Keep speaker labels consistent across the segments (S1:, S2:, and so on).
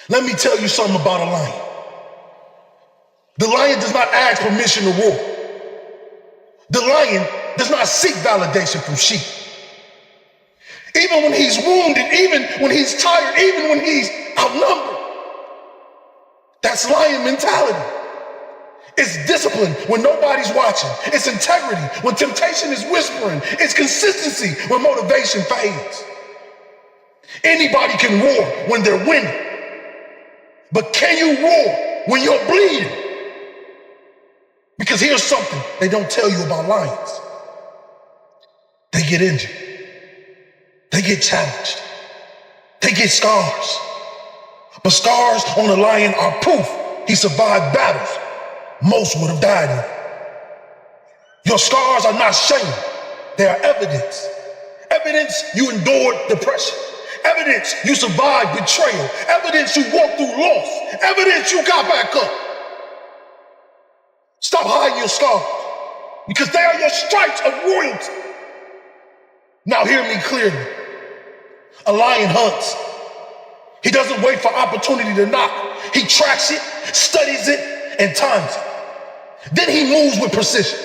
S1: Let me tell you something about a lion. The lion does not ask permission to roar. The lion does not seek validation from sheep. Even when he's wounded, even when he's tired, even when he's outnumbered. That's lion mentality. It's discipline when nobody's watching. It's integrity when temptation is whispering. It's consistency when motivation fades. Anybody can roar when they're winning. But can you roar when you're bleeding? Because here's something they don't tell you about lions. They get injured. They get challenged. They get scars. But scars on a lion are proof he survived battles most would have died in. Your scars are not shame. They are evidence. Evidence you endured depression. Evidence you survived betrayal. Evidence you walked through loss. Evidence you got back up. Stop hiding your scars because they are your stripes of royalty. Now hear me clearly. A lion hunts. He doesn't wait for opportunity to knock. He tracks it, studies it, and times it. Then he moves with precision.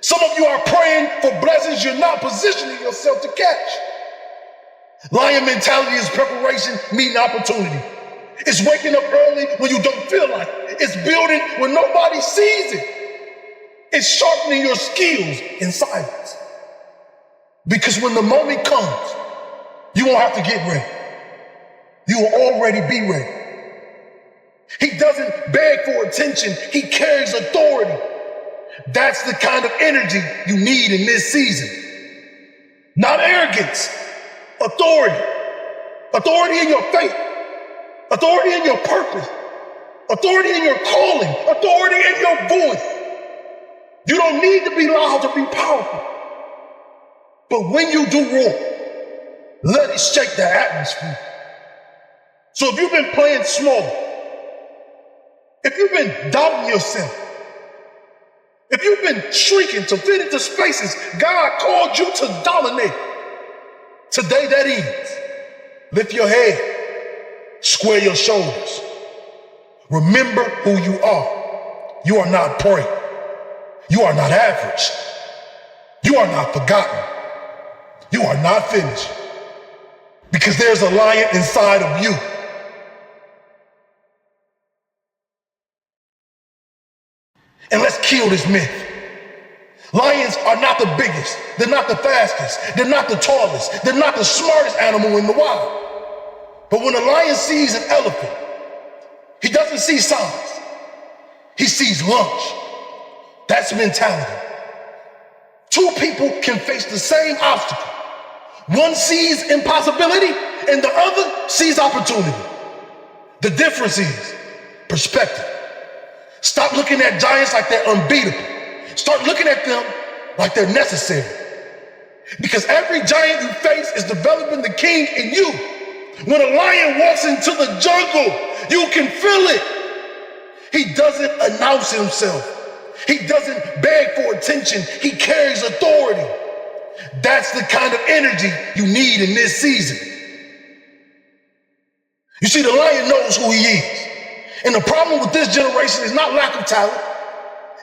S1: Some of you are praying for blessings you're not positioning yourself to catch. Lion mentality is preparation meeting opportunity. It's waking up early when you don't feel like it. It's building when nobody sees it. It's sharpening your skills in silence. Because when the moment comes, you won't have to get ready. You will already be ready. He doesn't beg for attention. He carries authority. That's the kind of energy you need in this season. Not arrogance, authority. Authority in your faith. Authority in your purpose. Authority in your calling. Authority in your voice. You don't need to be loud to be powerful. But when you do roar, let it shake the atmosphere. So if you've been playing small, if you've been doubting yourself, if you've been shrinking to fit into spaces God called you to dominate, today that ends. Lift your head, square your shoulders. Remember who you are. You are not prey. You are not average. You are not forgotten. You are not finished. Because there's a lion inside of you. And let's kill this myth. Lions are not the biggest. They're not the fastest. They're not the tallest. They're not the smartest animal in the wild. But when a lion sees an elephant, he doesn't see size. He sees lunch. That's mentality. Two people can face the same obstacle. One sees impossibility and the other sees opportunity. The difference is perspective. Stop looking at giants like they're unbeatable. Start looking at them like they're necessary. Because every giant you face is developing the king in you. When a lion walks into the jungle, you can feel it. He doesn't announce himself. He doesn't beg for attention. He carries authority. That's the kind of energy you need in this season. You see, the lion knows who he is. And the problem with this generation is not lack of talent.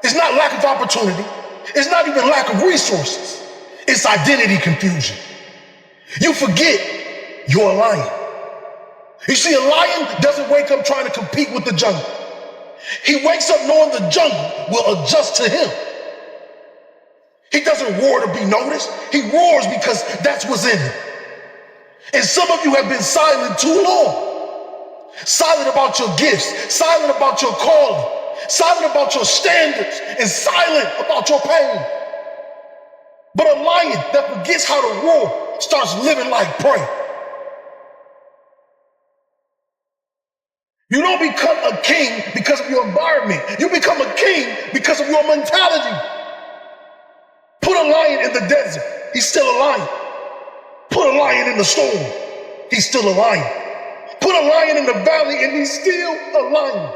S1: It's not lack of opportunity. It's not even lack of resources. It's identity confusion. You forget you're a lion. You see, a lion doesn't wake up trying to compete with the jungle. He wakes up knowing the jungle will adjust to him. He doesn't roar to be noticed. He roars because that's what's in him. And some of you have been silent too long. Silent about your gifts, silent about your calling, silent about your standards, and silent about your pain. But a lion that forgets how to roar starts living like prey. You don't become a king because of your environment. You become a king because of your mentality. Put a lion in the desert, he's still a lion. Put a lion in the storm, he's still a lion. Put a lion in the valley and he's still a lion.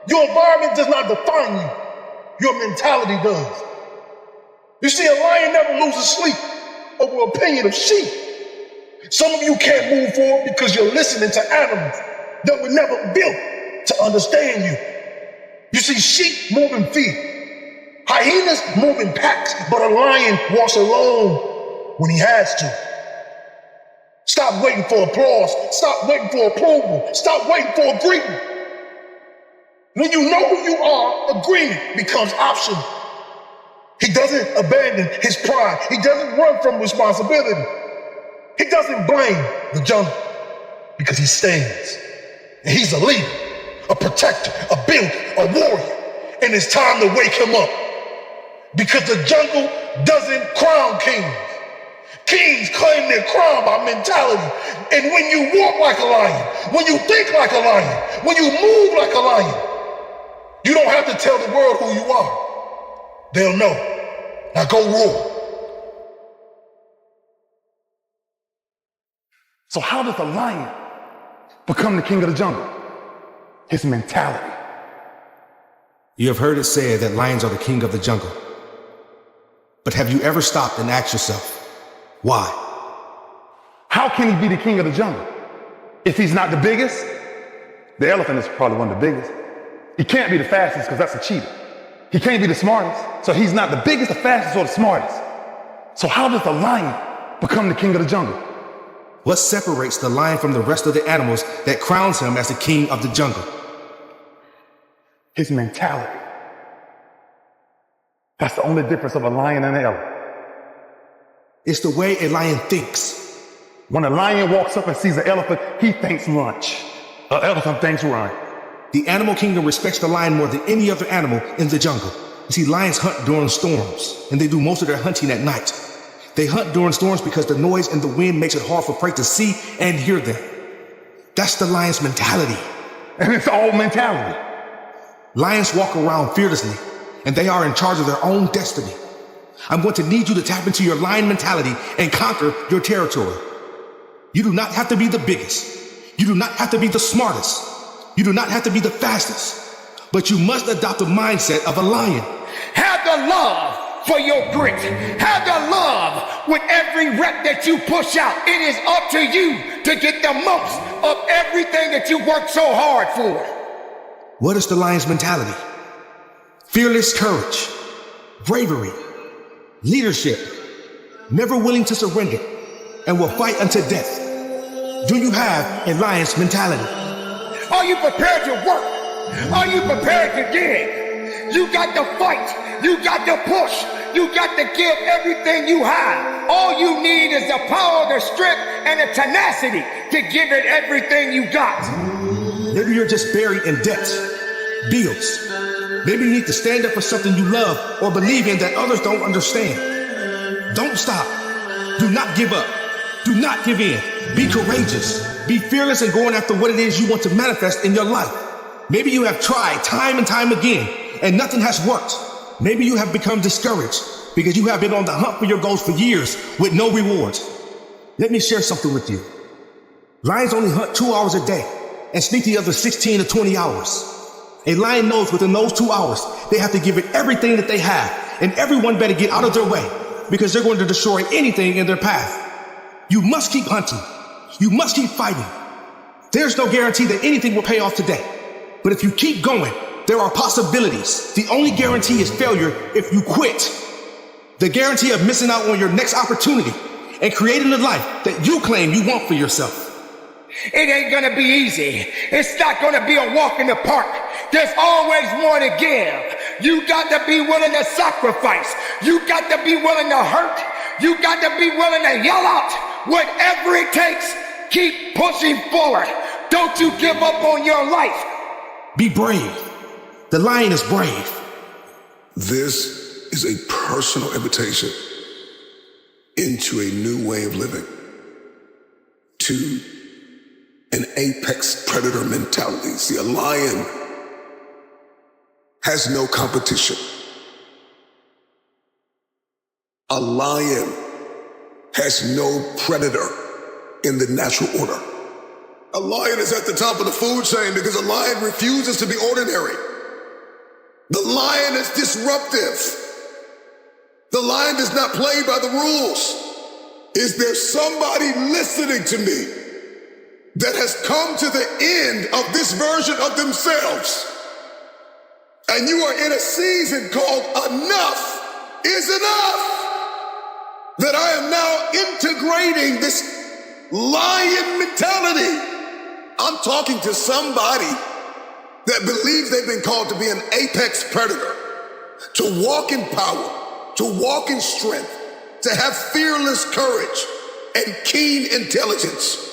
S1: Your environment does not define you. Your mentality does. You see, a lion never loses sleep over an opinion of sheep. Some of you can't move forward because you're listening to animals. that were never built to understand you. You see, sheep move in feet, hyenas move in packs, but a lion walks alone when he has to. Stop waiting for applause. Stop waiting for approval. Stop waiting for agreement. When you know who you are, agreement becomes optional. He doesn't abandon his pride. He doesn't run from responsibility. He doesn't blame the jungle because he stands. And he's a leader, a protector, a builder, a warrior. And it's time to wake him up because the jungle doesn't crown kings. Kings claim their crown by mentality. And when you walk like a lion, when you think like a lion, when you move like a lion, you don't have to tell the world who you are. They'll know. Now go roar.
S2: So how does a lion become the king of the jungle? His mentality.
S3: You have heard it said that lions are the king of the jungle. But have you ever stopped and asked yourself, why?
S2: How can he be the king of the jungle if he's not the biggest? The elephant is probably one of the biggest. He can't be the fastest because that's a cheetah. He can't be the smartest, so he's not the biggest, the fastest, or the smartest. So how does the lion become the king of the jungle?
S3: What separates the lion from the rest of the animals that crowns him as the king of the jungle?
S2: His mentality. That's the only difference of a lion and an elephant.
S3: It's the way a lion thinks.
S2: When a lion walks up and sees an elephant, he thinks lunch. An elephant thinks run.
S3: The animal kingdom respects the lion more than any other animal in the jungle. You see, lions hunt during storms, and they do most of their hunting at night. They hunt during storms because the noise and the wind makes it hard for prey to see and hear them. That's the lion's mentality.
S2: And it's all mentality.
S3: Lions walk around fearlessly, and they are in charge of their own destiny. I'm going to need you to tap into your lion mentality and conquer your territory. You do not have to be the biggest. You do not have to be the smartest. You do not have to be the fastest. But you must adopt the mindset of a lion.
S4: Have the love for your grit. Have the love with every rep that you push out. It is up to you to get the most of everything that you work so hard for.
S3: What is the lion's mentality? Fearless courage, bravery, leadership, never willing to surrender, and will fight until death. Do you have a lion's mentality?
S4: Are you prepared to work? Are you prepared to dig? You got to fight. You got to push. You got to give everything you have. All you need is the power, the strength, and the tenacity to give it everything you got.
S3: Maybe you're just buried in debts, bills. Maybe you need to stand up for something you love or believe in that others don't understand. Don't stop. Do not give up. Do not give in. Be courageous. Be fearless in going after what it is you want to manifest in your life. Maybe you have tried time and time again and nothing has worked. Maybe you have become discouraged because you have been on the hunt for your goals for years with no rewards. Let me share something with you. Lions only hunt 2 hours a day and sleep the other 16 to 20 hours. A lion knows within those 2 hours, they have to give it everything that they have, and everyone better get out of their way because they're going to destroy anything in their path. You must keep hunting. You must keep fighting. There's no guarantee that anything will pay off today. But if you keep going, there are possibilities. The only guarantee is failure if you quit. The guarantee of missing out on your next opportunity and creating the life that you claim you want for yourself.
S4: It ain't gonna be easy. It's not gonna be a walk in the park. There's always more to give. You got to be willing to sacrifice. You got to be willing to hurt. You got to be willing to yell out. Whatever it takes, keep pushing forward. Don't you give up on your life.
S3: Be brave. The lion is brave.
S5: This is a personal invitation into a new way of living, to an apex predator mentality. See, a lion has no competition. A lion has no predator in the natural order. A lion is at the top of the food chain because a lion refuses to be ordinary. The lion is disruptive. The lion does not play by the rules. Is there somebody listening to me? that has come to the end of this version of themselves. And you are in a season called enough is enough. That I am now integrating this lion mentality. I'm talking to somebody that believes they've been called to be an apex predator, to walk in power, to walk in strength, to have fearless courage and keen intelligence.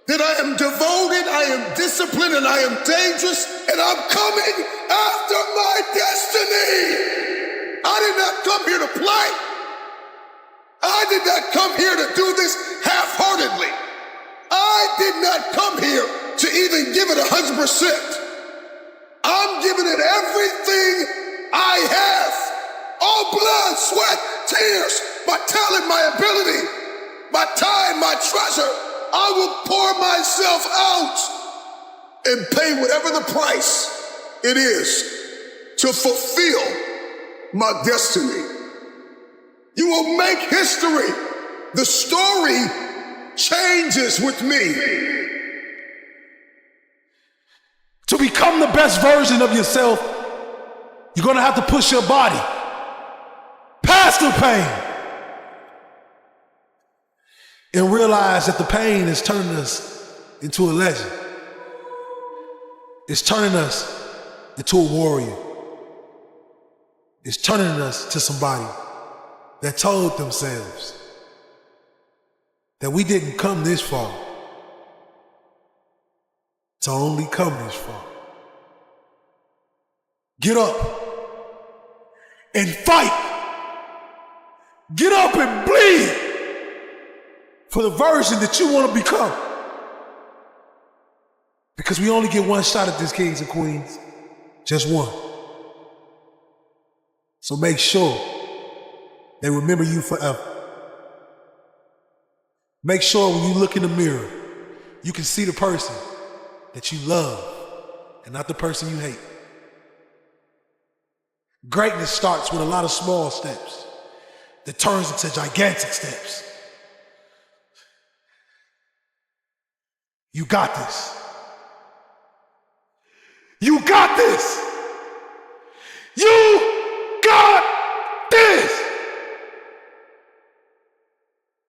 S5: That I am devoted, I am disciplined, and I am dangerous, and I'm coming after my destiny. I did not come here to play. I did not come here to do this half-heartedly. I did not come here to even give it 100%. I'm giving it everything I have. All blood, sweat, tears, my talent, my ability, my time, my treasure. I will pour myself out and pay whatever the price it is to fulfill my destiny. You will make history. The story changes with me.
S1: To become the best version of yourself, you're gonna have to push your body past the pain and realize that the pain is turning us into a legend. It's turning us into a warrior. It's turning us to somebody that told themselves that we didn't come this far to only come this far. Get up and fight. Get up and bleed for the version that you want to become. Because we only get one shot at this, kings and queens. Just one. So make sure they remember you forever. Make sure when you look in the mirror, you can see the person that you love and not the person you hate. Greatness starts with a lot of small steps that turns into gigantic steps. You got this. You got this. You